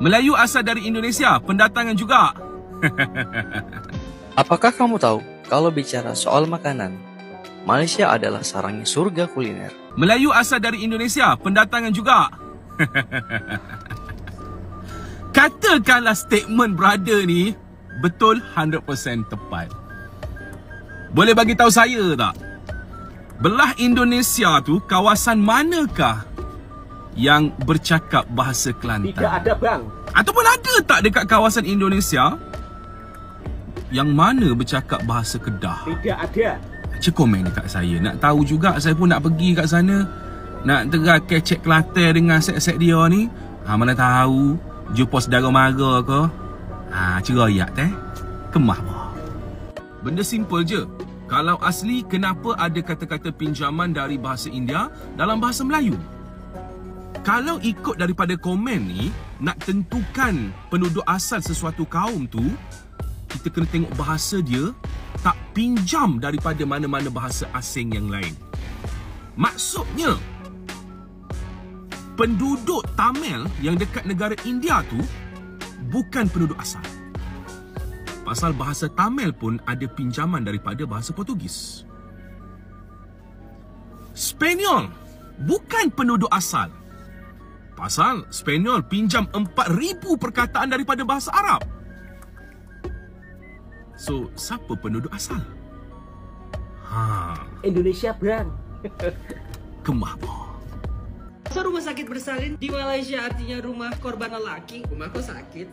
Melayu asal dari Indonesia, pendatangan juga. Apakah kamu tahu kalau bicara soal makanan, Malaysia adalah sarangnya surga kuliner? Melayu asal dari Indonesia, pendatangan juga. Katakanlah statement brother ni betul 100% tepat. Boleh bagi tahu saya tak? Belah Indonesia tu kawasan manakah yang bercakap bahasa Kelantan? Tidak ada, bang. Ataupun ada tak dekat kawasan Indonesia yang mana bercakap bahasa Kedah? Tidak ada. Cik komen dekat saya. Nak tahu juga, saya pun nak pergi kat sana. Nak terah kecek Kelantan dengan set-set dia ni. Mana tahu jumpa saudara mara ke. Cerayak teh. Kemah bah. Benda simple je. Kalau asli, kenapa ada kata-kata pinjaman dari bahasa India dalam bahasa Melayu? Kalau ikut daripada komen ni, nak tentukan penduduk asal sesuatu kaum tu, kita kena tengok bahasa dia tak pinjam daripada mana-mana bahasa asing yang lain. Maksudnya, penduduk Tamil yang dekat negara India tu bukan penduduk asal. Pasal bahasa Tamil pun ada pinjaman daripada bahasa Portugis. Spanyol bukan penduduk asal. Pasal Spanyol pinjam 4,000 perkataan daripada bahasa Arab. So, siapa penduduk asal? Indonesia, bang. Kemah boh. Rumah sakit bersalin di Malaysia artinya rumah korban lelaki. Rumah kok sakit?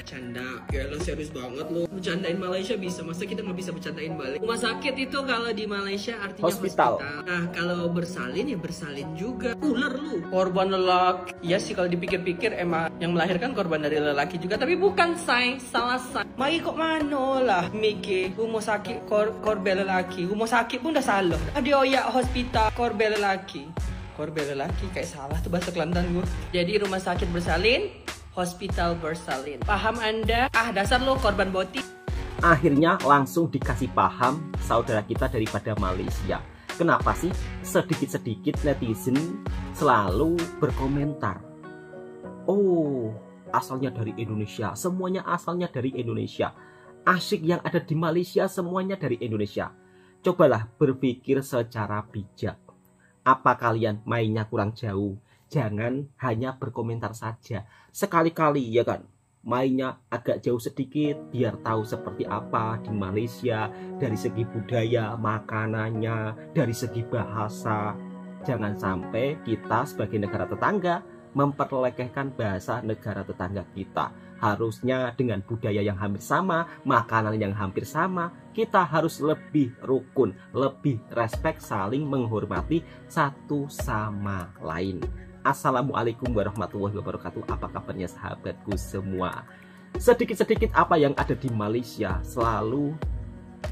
Canda, ya lo serius banget lo. Bercandain Malaysia bisa, masa kita nggak bisa bercandain balik? Rumah sakit itu kalau di Malaysia artinya hospital. Nah, kalau bersalin ya bersalin juga. Ular lu. Korban lelaki. Ya sih kalau dipikir-pikir emang yang melahirkan korban dari lelaki juga, tapi bukan say, salah say. Mai kok mano lah mikir rumah sakit korban lelaki. Rumah sakit pun udah salah. Ada oyak hospital korban lelaki. Korban lelaki, kayak salah tuh bahasa Kelantan gue. Jadi rumah sakit bersalin, hospital bersalin. Paham Anda? Dasar lo korban boti. Akhirnya langsung dikasih paham saudara kita daripada Malaysia. Kenapa sih sedikit-sedikit netizen selalu berkomentar, oh asalnya dari Indonesia, semuanya asalnya dari Indonesia. Asyik yang ada di Malaysia semuanya dari Indonesia. Cobalah berpikir secara bijak. Apa kalian mainnya kurang jauh? Jangan hanya berkomentar saja. Sekali-kali ya kan, mainnya agak jauh sedikit biar tahu seperti apa di Malaysia dari segi budaya, makanannya, dari segi bahasa. Jangan sampai kita sebagai negara tetangga memperlekehkan bahasa negara tetangga kita. Harusnya dengan budaya yang hampir sama, makanan yang hampir sama, kita harus lebih rukun, lebih respect, saling menghormati satu sama lain. Assalamualaikum warahmatullahi wabarakatuh. Apa kabarnya sahabatku semua? Sedikit-sedikit apa yang ada di Malaysia, selalu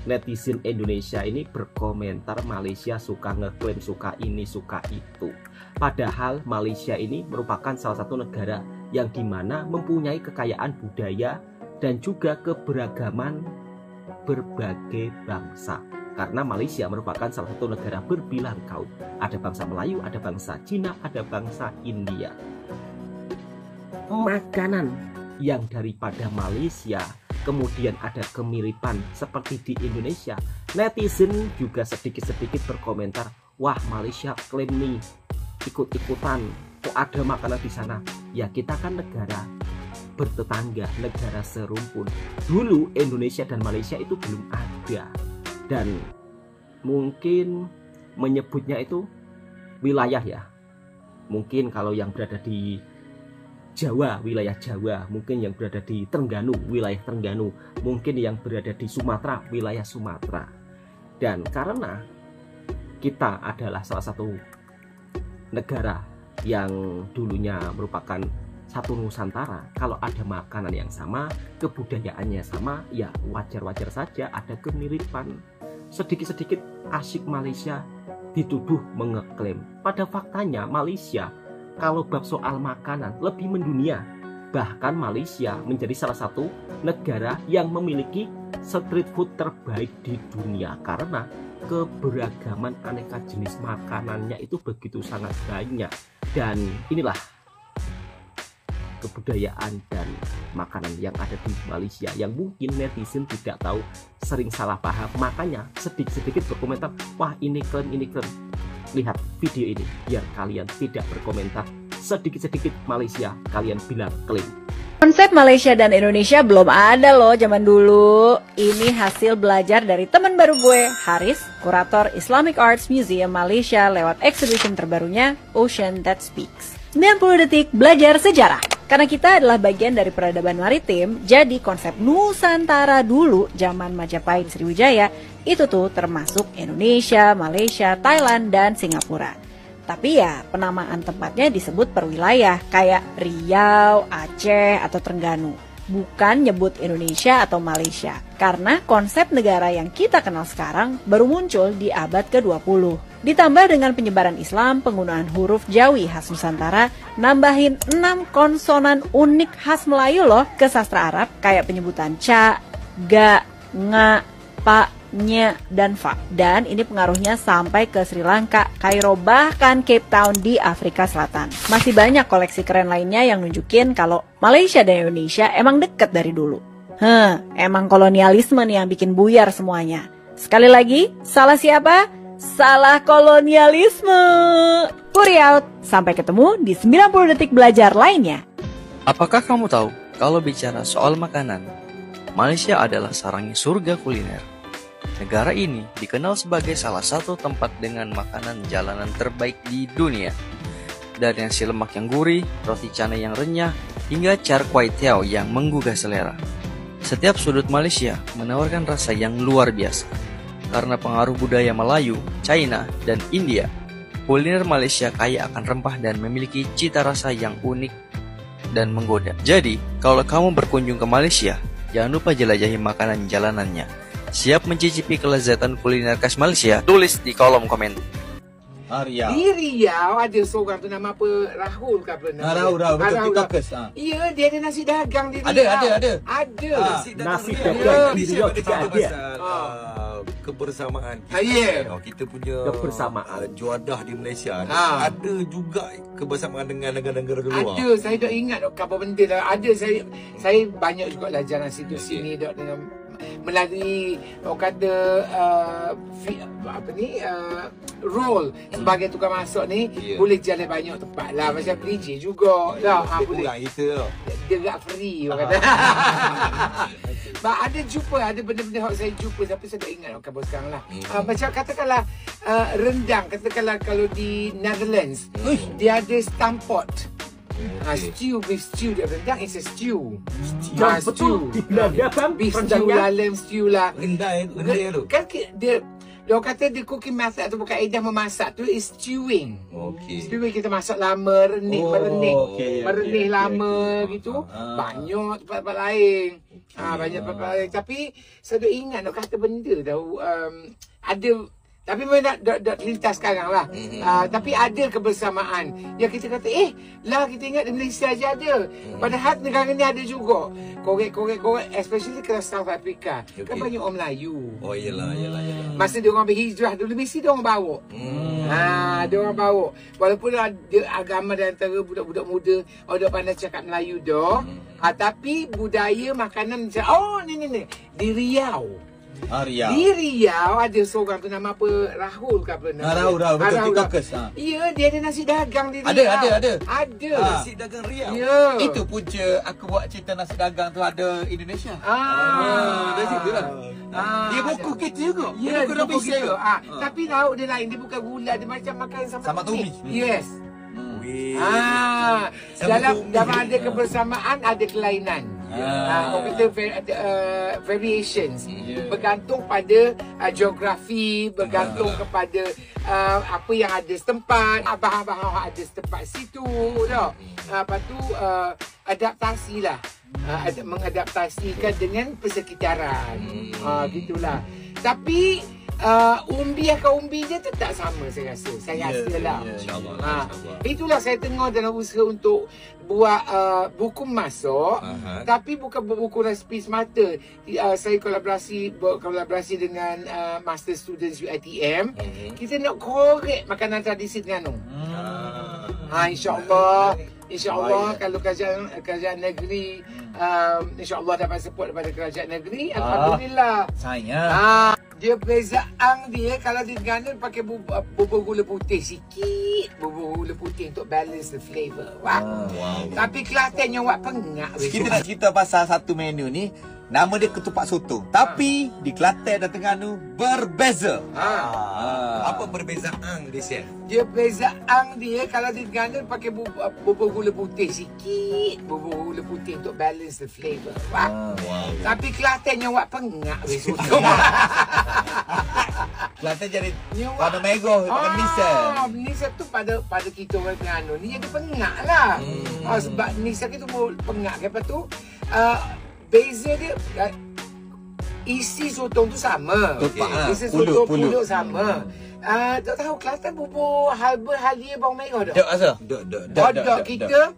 netizen Indonesia ini berkomentar Malaysia suka ngeklaim, suka ini, suka itu. Padahal Malaysia ini merupakan salah satu negara yang dimana mempunyai kekayaan budaya dan juga keberagaman berbagai bangsa. Karena Malaysia merupakan salah satu negara berbilang kaum. Ada bangsa Melayu, ada bangsa Cina, ada bangsa India. Makanan yang daripada Malaysia kemudian ada kemiripan seperti di Indonesia. Netizen juga sedikit-sedikit berkomentar, wah Malaysia klaim nih ikut-ikutan, kok ada makanan di sana. Ya kita kan negara bertetangga, negara serumpun. Dulu Indonesia dan Malaysia itu belum ada, dan mungkin menyebutnya itu wilayah ya. Mungkin kalau yang berada di Jawa, wilayah Jawa, mungkin yang berada di Terengganu, wilayah Terengganu, mungkin yang berada di Sumatera, wilayah Sumatera. Dan karena kita adalah salah satu negara yang dulunya merupakan satu Nusantara, kalau ada makanan yang sama, kebudayaannya sama, ya wajar-wajar saja ada kemiripan. Sedikit-sedikit asyik Malaysia dituduh mengeklaim. Pada faktanya Malaysia kalau bab soal makanan lebih mendunia. Bahkan Malaysia menjadi salah satu negara yang memiliki street food terbaik di dunia karena keberagaman aneka jenis makanannya itu begitu sangat banyak. Dan inilah kebudayaan dan makanan yang ada di Malaysia yang mungkin netizen tidak tahu, sering salah paham, makanya sedikit-sedikit berkomentar, wah ini keren, ini keren. Lihat video ini biar kalian tidak berkomentar sedikit-sedikit Malaysia kalian bilang klaim. Konsep Malaysia dan Indonesia belum ada loh zaman dulu. Ini hasil belajar dari teman baru gue, Haris, kurator Islamic Arts Museum Malaysia lewat exhibition terbarunya Ocean That Speaks. 90 detik belajar sejarah. Karena kita adalah bagian dari peradaban maritim, jadi konsep Nusantara dulu zaman Majapahit Sriwijaya itu tuh termasuk Indonesia, Malaysia, Thailand, dan Singapura. Tapi ya penamaan tempatnya disebut per wilayah kayak Riau, Aceh, atau Terengganu. Bukan nyebut Indonesia atau Malaysia. Karena konsep negara yang kita kenal sekarang baru muncul di abad ke-20. Ditambah dengan penyebaran Islam, penggunaan huruf Jawi khas Nusantara, nambahin 6 konsonan unik khas Melayu loh ke sastra Arab kayak penyebutan ca, ga, nga, pa, nya, dan fa. Dan ini pengaruhnya sampai ke Sri Lanka, Kairo, bahkan Cape Town di Afrika Selatan. Masih banyak koleksi keren lainnya yang nunjukin kalau Malaysia dan Indonesia emang deket dari dulu. Emang kolonialisme nih yang bikin buyar semuanya. Sekali lagi, salah siapa? Salah kolonialisme. Puri out. Sampai ketemu di 90 detik belajar lainnya. Apakah kamu tahu kalau bicara soal makanan, Malaysia adalah sarangnya surga kuliner? Negara ini dikenal sebagai salah satu tempat dengan makanan jalanan terbaik di dunia. Dari nasi lemak yang gurih, roti canai yang renyah, hingga char kway teow yang menggugah selera. Setiap sudut Malaysia menawarkan rasa yang luar biasa. Karena pengaruh budaya Melayu, China, dan India, kuliner Malaysia kaya akan rempah dan memiliki cita rasa yang unik dan menggoda. Jadi, kalau kamu berkunjung ke Malaysia, jangan lupa jelajahi makanan jalanannya. Siap mencicipi kelezatan kuliner khas Malaysia? Tulis di kolom komentar. Di Riau ada seorang tu nama apa? Rahul ke apa nama? Rahul, betul, TikTokers. Ya, dia ada nasi dagang di Riau. Ada. Nasi dagang di Riau juga ada. Kebersamaan kita punya kebersamaan juadah di Malaysia ada juga kebersamaan dengan negara-negara luar. Ada, saya dah ingat apa benda dah. Ada saya banyak juga belajar nasi tu sini dok dengan melalui orang kata role sebagai tukang masak ni boleh jalan banyak tempat lah macam DJ juga dah boleh dia agak free orang kata. Ada jumpa ada benda-benda yang saya jumpa tapi saya tak ingat kabar sekarang lah. Macam katakanlah rendang, katakanlah kalau di Netherlands dia ada stampot. Stew, beef stew, dia rendang is a stew. Betul. Beef stew lah, lamb stew lah. Rendang tu. Kan dia kata the cooking method atau bukan edah memasak tu is stewing. Stewing kita masak lama, merenih lama gitu. Banyak tempat-tempat lain. Banyak tempat lain. Tapi saya dah ingat nak kata benda tahu ada. Tapi memang dah terlintas sekarang lah. Tapi ada kebersamaan. Yang kita kata, kita ingat di Malaysia aja ada. Padahal negara ni ada juga. Korek. Especially ke South Africa. Kan banyak orang Melayu. Oh, iyalah. Masa dia orang berhijrah dulu, mesti dia orang bawa. Dia orang bawa. Walaupun ada agama di antara budak-budak muda, orang pandai cakap Melayu dah. Tapi budaya makanan macam, ni. Di Riau. Di Riau ada seorang tu nama apa? Rahul ke apa nama? Rahul, betul, TikTokers. Ya, dia ada nasi dagang di Riau. Ada. Nasi dagang Riau. Ya. Itu punca aku buat cerita nasi dagang tu ada Indonesia. Dari situ lah. Dia buku kita juga. Ya, dia buku kita. Tapi lauk dia lain, dia bukan gula, dia macam makan sama tumis. Yes. Dalam ada kebersamaan, ada kelainan. Orang kata variations. Bergantung pada geografi, bergantung kepada apa yang ada setempat, bahan-bahan yang ada setempat situ dah. Lepas tu adaptasi lah. Mengadaptasikan dengan persekitaran. Gitulah. Tapi umbi dia tetap sama saya rasa. Saya rasa lah. Itulah saya tengah dalam usaha untuk buat buku masak. Tapi bukan buku resipi semata. Saya kolaborasi dengan Master Students UiTM. Kita nak korek makanan tradisi Terengganu. InsyaAllah. InsyaAllah kalau kerajaan negeri InsyaAllah dapat support daripada kerajaan negeri. Alhamdulillah. Sayang. Dia perbezaan dia kalau di Terengganu pakai bubur gula putih sikit. Bubur gula putih untuk balance the flavour. Wah. Tapi Kelantan yang buat pengak. Kita nak cerita pasal satu menu ni. Nama dia ketupat sotong. Tapi di Kelantan dan Terengganu berbeza. Apa perbezaan dia, Chef? Dia perbezaan dia kalau di Terengganu pakai bubur gula putih sikit. Bubur gula putih untuk balance the flavour. Wah. Tapi Kelantan yang buat pengak. Kelantan jadi warna merah pakai misal. Misal tu pada kita orang Terengganu ni jadi pengak lah. Sebab misal kita pengak. Lepas tu beza dia isi sotong tu sama. Isi sotong pulut sama. Tak tahu Kelantan bubur halba halia bawang merah dah. Dok rasa? Dok kita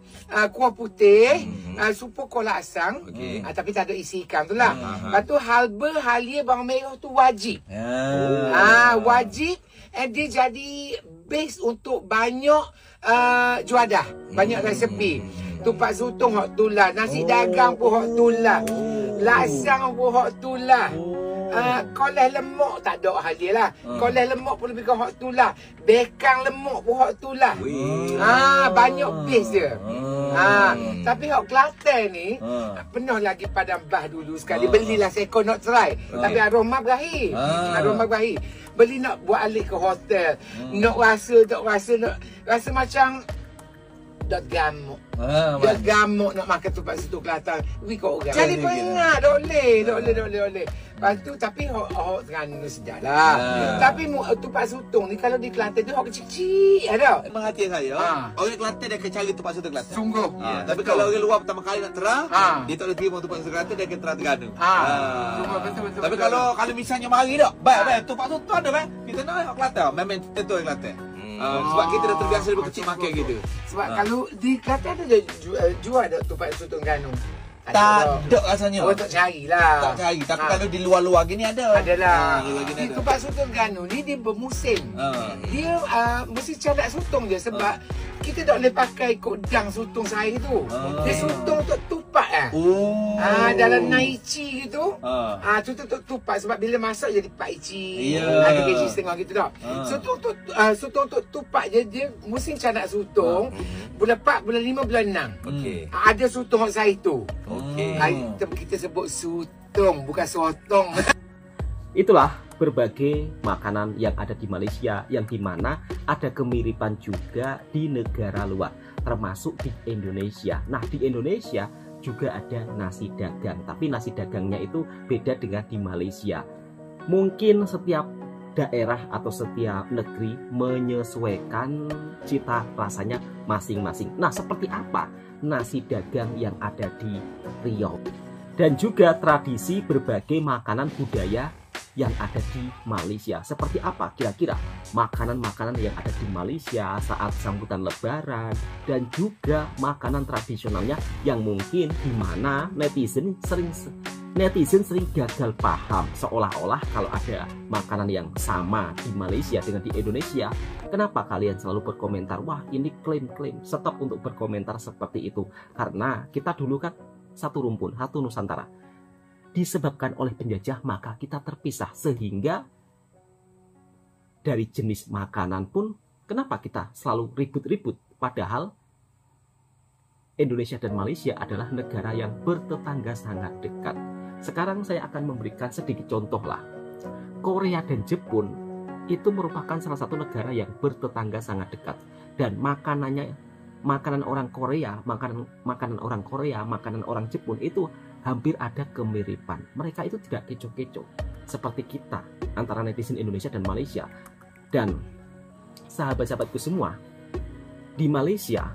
kuah putih, supu kola asang. Tapi tak ada isi ikan tu lah. Lepas tu halba halia bawang merah tu wajib. Wajib. And dia jadi base untuk banyak juadah, banyak resepi. Tupat sotong hok tulah, nasi dagang pun hok tulah, lasang pun hok tulah. Koleh lemak tak ada hal dia lah. Koleh lemak pun lebih ke hok tulah. Bekang lemak pun hok tulah. Banyak base dia. Tapi hok Kelantan ni penuh lagi padang bah dulu sekali. Belilah seko nak try. Tapi aroma berakhir. Beli nak buat alik ke hotel. Nak rasa macam dah gamuk. Dah gamuk nak makan tupat sotong Kelantan. Kau orang. Jadi pengak, tak boleh. Lepas tu tapi hok Terengganu sedap lah. Tapi tupat sotong ni kalau di Kelantan tu hok kecil-kecil ada. Memang hati saya. Orang Kelantan dia akan cari tupat sotong Kelantan. Sungguh. Tapi kalau orang luar pertama kali nak terang, dia tak boleh terima tupat sotong Kelantan, dia akan terang Terengganu. Betul. Tapi kalau misalnya mari tak, baik tupat sotong ada baik. Kita nak Kelantan, memang tentu orang Kelantan. Sebab kita dah terbiasa daripada kecil makan gitu. Sebab kalau di Kelantan ada jual ada tupat sotong Terengganu. Tak ada rasanya. Tak carilah. Tak cari. Tapi kalau di luar-luar gini ada. Adalah. Di tupat sotong Terengganu ni dia bermusim. Dia mesti cadat sotong je sebab kita tak boleh pakai kodang sotong sehari tu. Dia sotong untuk tupat lah. Dalam naici gitu. Tu tupat sebab bila masak jadi pak ici. Ada kg setengah gitu tak. Sotong untuk tupat je dia musim cadat sotong. Bulan 4, bulan 5, bulan 6. Ada sotong saya tu. Kita sebut sotong bukan sotong. Itulah berbagai makanan yang ada di Malaysia yang dimana ada kemiripan juga di negara luar termasuk di Indonesia. Nah di Indonesia juga ada nasi dagang, tapi nasi dagangnya itu beda dengan di Malaysia. Mungkin setiap daerah atau setiap negeri menyesuaikan cita rasanya masing-masing. Nah seperti apa nasi dagang yang ada di Riau dan juga tradisi berbagai makanan budaya yang ada di Malaysia. Seperti apa kira-kira makanan-makanan yang ada di Malaysia saat sambutan lebaran dan juga makanan tradisionalnya yang mungkin di mana netizen sering gagal paham seolah-olah kalau ada makanan yang sama di Malaysia dengan di Indonesia. Kenapa kalian selalu berkomentar, wah ini klaim-klaim? Stop untuk berkomentar seperti itu. Karena kita dulu kan satu rumpun, satu Nusantara. Disebabkan oleh penjajah maka kita terpisah. Sehingga dari jenis makanan pun kenapa kita selalu ribut-ribut? Padahal Indonesia dan Malaysia adalah negara yang bertetangga sangat dekat. Sekarang saya akan memberikan sedikit contoh lah. Korea dan Jepun itu merupakan salah satu negara yang bertetangga sangat dekat. Dan makanan orang Korea, makanan orang Jepun itu hampir ada kemiripan. Mereka itu tidak kecoh-kecoh seperti kita antara netizen Indonesia dan Malaysia. Dan sahabat-sahabatku semua, di Malaysia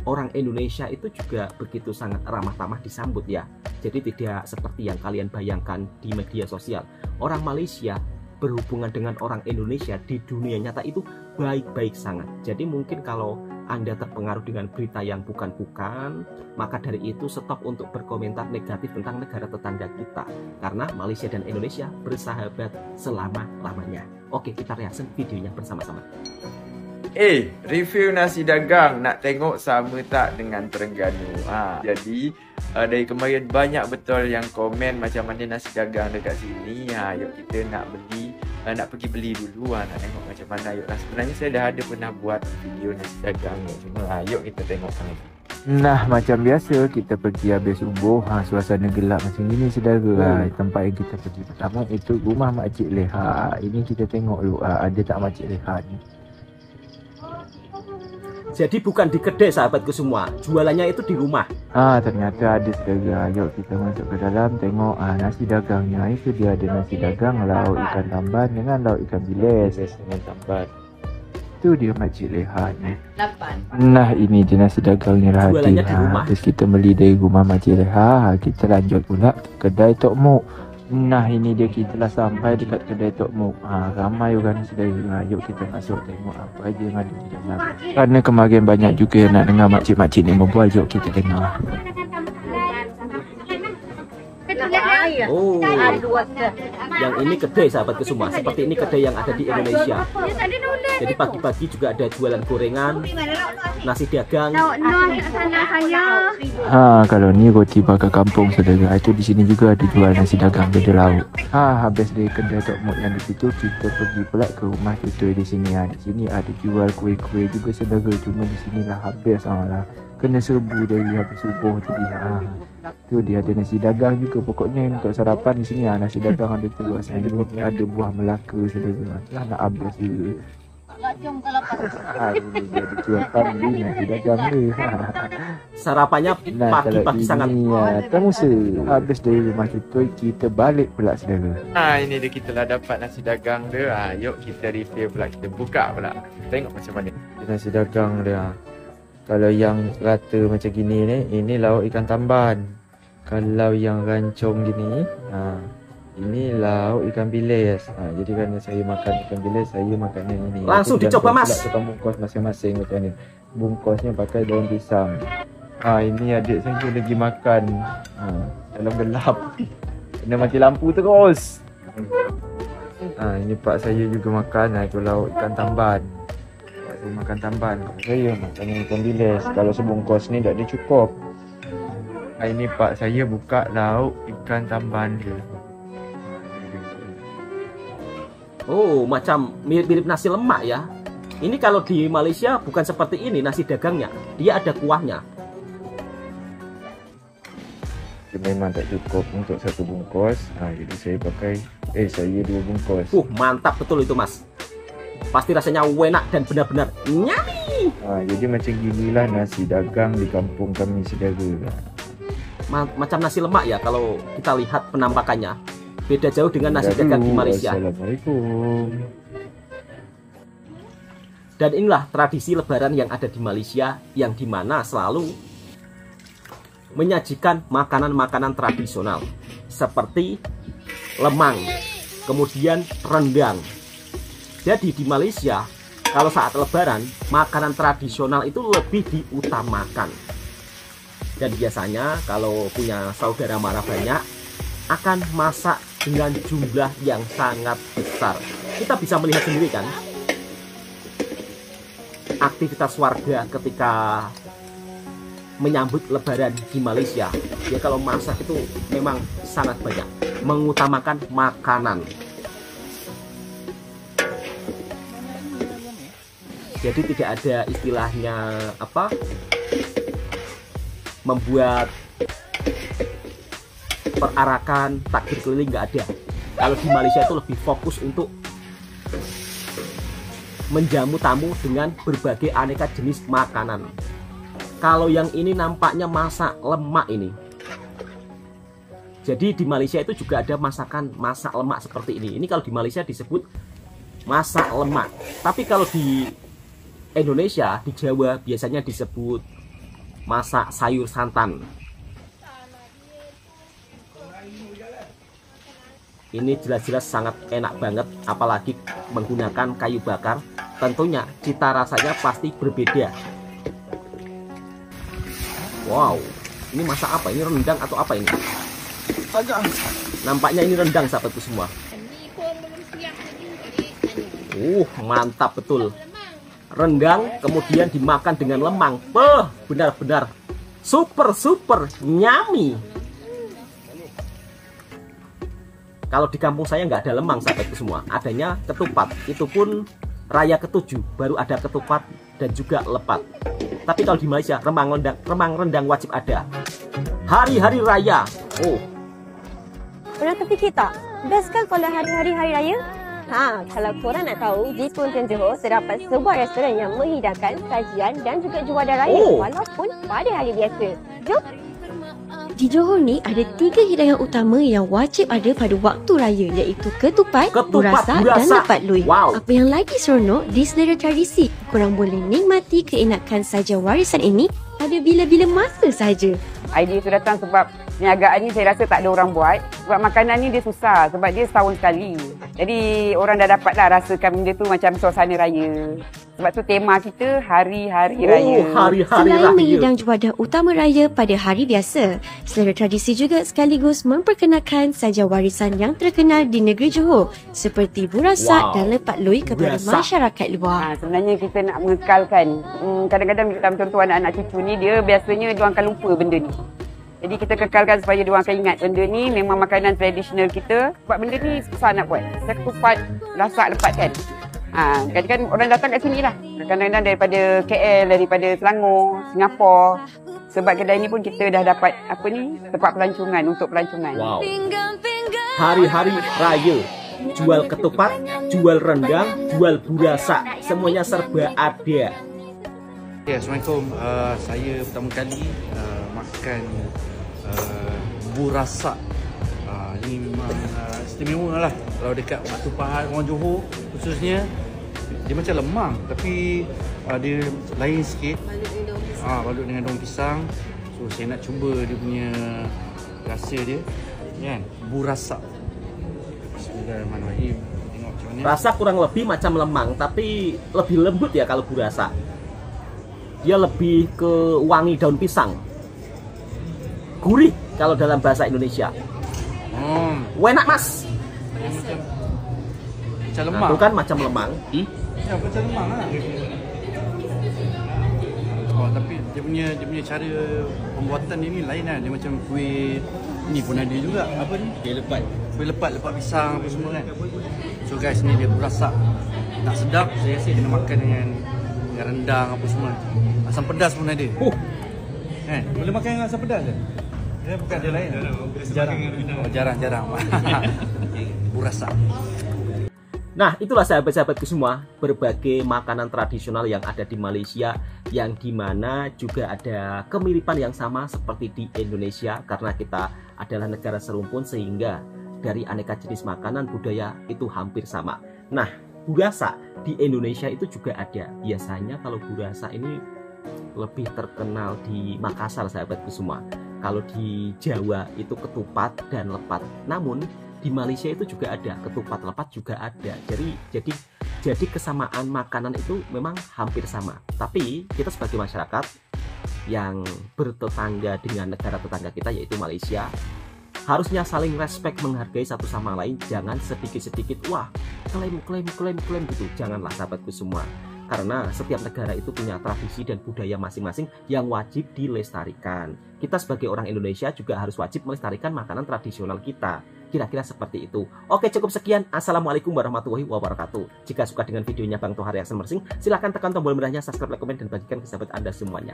orang Indonesia itu juga begitu sangat ramah tamah disambut ya. Jadi tidak seperti yang kalian bayangkan di media sosial. Orang Malaysia berhubungan dengan orang Indonesia di dunia nyata itu baik-baik sangat. Jadi mungkin kalau Anda terpengaruh dengan berita yang bukan-bukan, maka dari itu stop untuk berkomentar negatif tentang negara tetangga kita. Karena Malaysia dan Indonesia bersahabat selama-lamanya. Oke, kita reaksi videonya bersama-sama. Review nasi dagang nak tengok sama tak dengan Terengganu. Jadi dari kemarin banyak betul yang komen macam mana nasi dagang dekat sini. Yuk kita nak beli, nak pergi beli dulu, nak tengok macam mana. Yuk sebenarnya saya dah ada pernah buat video nasi dagang ni. Cuma yuk kita tengok sama. Nah, macam biasa kita pergi habis subuh, suasana gelap macam ini saudara. Tempat yang kita pergi pertama itu rumah Makcik Leha. Ini kita tengok dulu ada tak Makcik Leha ni. Jadi bukan di kedai sahabatku semua, jualannya itu di rumah. Ternyata ada saudara. Yuk kita masuk ke dalam tengok nasi dagangnya. Itu dia ada nasi dagang, lauk ikan tamban dengan lauk ikan bilis dengan tamban. Itu dia Makcik Leha ni. 8. Nah, ini dia nasi dagangnya lah. Terus kita beli dari rumah Makcik Leha. Kita lanjut pula ke kedai Tok Muk. Nah, ini dia kita dah sampai dekat kedai Tok Muk. Ramai orang saudara. Yuk kita masuk tengok apa aja yang ada di dalam. Karena kemarin banyak juga nak dengar makcik-makcik ni berbual. Yuk kita dengar. Yang ini kedai sahabatku semua. Seperti ini kedai yang ada di Indonesia. Jadi pagi-pagi juga ada jualan gorengan, nasi dagang. Kalau ni roti bakar kampung saudara. Itu di sini juga ada jual nasi dagang beda lauk. Habis dari kedai Tok Muk yang di situ, kita pergi pula ke rumah tutor di sini. Di sini ada jual kuih-kuih juga saudara. Cuma di sinilah habis lah. Kena serbu dari habis subuh tadi. Tu dia ada nasi dagang juga. Pokoknya untuk sarapan di sini nasi dagang ada terus. Ada buah Melaka saudara. Lah nak habis juga. Nasi dagang ni. Sarapannya pagi-pagi sangat termusa. Habis dari rumah tutor kita balik pula saudara. Ini dia kita lah dapat nasi dagang dia. Yuk kita review pula, kita buka pula. Tengok macam mana nasi dagang dia. Kalau yang rata macam gini ni, ini lauk ikan tamban. Kalau yang rancong gini, ini lauk ikan bilis. Jadi kerana saya makan ikan bilis, saya makan yang ini. Langsung dicoba mas. Tukang bungkus masing-masing macam ni. Bungkusnya pakai daun pisang. Ini adik saya lagi makan. Dalam gelap. Kena mati lampu terus. Ini pak saya juga makan. Itu lauk ikan tamban. Saya makan tamban. Saya makan ikan bilis. Kalau sebungkus ni tak ada cukup. Ini pak saya buka lauk ikan tamban dia. Macam mirip-mirip nasi lemak ya. Ini kalau di Malaysia bukan seperti ini nasi dagangnya. Dia ada kuahnya. Memang tak cukup untuk satu bungkus. Jadi saya pakai saya 2 bungkus. Mantap betul itu mas. Pasti rasanya enak dan benar-benar nyami. Jadi macam ginilah nasi dagang di kampung kami saudara. Macam nasi lemak ya kalau kita lihat penampakannya. Beda jauh dengan nasi dagang di Malaysia. Assalamualaikum. Dan inilah tradisi lebaran yang ada di Malaysia, yang dimana selalu menyajikan makanan-makanan tradisional seperti lemang, kemudian rendang. Jadi di Malaysia kalau saat lebaran makanan tradisional itu lebih diutamakan. Dan biasanya kalau punya saudara mara banyak akan masak dengan jumlah yang sangat besar. Kita bisa melihat sendiri kan aktivitas warga ketika menyambut lebaran di Malaysia. Ya kalau masak itu memang sangat banyak, mengutamakan makanan. Jadi tidak ada istilahnya membuat perarakan takbir keliling, nggak ada. Kalau di Malaysia itu lebih fokus untuk menjamu tamu dengan berbagai aneka jenis makanan. Kalau yang ini nampaknya masak lemak ini. Jadi di Malaysia itu juga ada masakan masak lemak seperti ini. Ini kalau di Malaysia disebut masak lemak. Tapi kalau di Indonesia, di Jawa biasanya disebut masak sayur santan. Ini jelas-jelas sangat enak banget, apalagi menggunakan kayu bakar. Tentunya cita rasanya pasti berbeda. Wow, ini masak apa? Ini rendang atau apa ini? Nampaknya ini rendang sahabatku semua. Mantap betul. rendang, kemudian dimakan dengan lemang. Benar-benar super nyami. Kalau di kampung saya nggak ada lemang sahabatku semua, adanya ketupat. Itu pun raya ke-7 baru ada ketupat dan juga lepat. Tapi kalau di Malaysia remang rendang wajib ada. Hari-hari raya. Pernah terfikir tak? Best kan kalau hari-hari raya? Kalau korang nak tahu, di Pontianak Johor terdapat sebuah restoran yang menghidangkan sajian dan juga juadah raya walaupun pada hari biasa. Jom! Di Johor ni ada 3 hidangan utama yang wajib ada pada waktu raya, iaitu ketupat, burasak dan lepat lui. Apa yang lagi seronok, di selera tradisi, korang boleh nikmati keenakan sajian warisan ini pada bila-bila masa sahaja. Idea tu datang sebab perniagaan ni saya rasa tak ada orang buat. Sebab makanan ni dia susah sebab dia setahun sekali. Jadi orang dah dapat dah rasakan benda tu macam suasana raya. Sebab tu tema kita hari-hari raya. Selain menghidang juadah utama raya pada hari biasa, selera tradisi juga sekaligus memperkenalkan sajian warisan yang terkenal di negeri Johor seperti burasak dan lepat lui kepada masyarakat luar. Sebenarnya kita nak mengekalkan. Kadang-kadang dalam contoh anak-anak cucu ni, dia biasanya dia akan lupa benda ni. Jadi kita kekalkan supaya dia orang akan ingat benda ni memang makanan tradisional kita. Sebab benda ni susah nak buat. Saya ketupat, lasak, lepat kan. Kadang-kadang orang datang kat sini lah. Kadang-kadang daripada KL, daripada Selangor, Singapura. Sebab kedai ni pun kita dah dapat tempat pelancongan untuk pelancongan. Hari-hari raya. Jual ketupat, jual rendang, jual burasak. Semuanya serba ada. Assalamualaikum. Saya pertama kali makan burasak. Ini memang istimewa lah. Kalau dekat Batu Pahat, orang Johor khususnya, dia macam lemang tapi dia lain sikit. Balut dengan daun pisang. So saya nak cuba dia punya rasa dia kan, burasak. Bismillahirrahmanirrahim. Tengok macam mana. Rasa kurang lebih macam lemang tapi lebih lembut ya kalau burasak. Dia lebih ke wangi daun pisang. Gurih kalau dalam bahasa Indonesia. Enak mas. Macam lemang. Bukan macam lemang. Ya, macam lemang lah. Tapi dia punya cara pembuatan dia ni lain lah. Dia macam kuih ni pun ada juga. Apa ni? Kuih lepat pisang apa semua kan. So guys, ni dia burasak. Nak sedap, saya rasa kena makan dengan rendang apa semua. Asam pedas pun ada. Kan? Boleh makan dengan asam pedas ke? Dia bukan dia lain. Jarang. Burasak. Nah, itulah sahabat-sahabatku semua, berbagai makanan tradisional yang ada di Malaysia, yang dimana juga ada kemiripan yang sama seperti di Indonesia, karena kita adalah negara serumpun sehingga dari aneka jenis makanan budaya itu hampir sama. Nah, burasak di Indonesia itu juga ada. Biasanya kalau burasak ini lebih terkenal di Makassar sahabatku semua. Kalau di Jawa itu ketupat dan lepat. Namun di Malaysia itu juga ada ketupat, lepat juga ada. Jadi kesamaan makanan itu memang hampir sama. Tapi kita sebagai masyarakat yang bertetangga dengan negara tetangga kita yaitu Malaysia, harusnya saling respect, menghargai satu sama lain. Jangan sedikit-sedikit wah klaim gitu. Janganlah sahabatku semua. Karena setiap negara itu punya tradisi dan budaya masing-masing yang wajib dilestarikan. Kita sebagai orang Indonesia juga harus wajib melestarikan makanan tradisional kita. Kira-kira seperti itu. Oke, cukup sekian. Assalamualaikum warahmatullahi wabarakatuh. Jika suka dengan videonya Bang Tohari Aksen Mersing, silahkan tekan tombol merahnya, subscribe, like, komen, dan bagikan ke sahabat Anda semuanya.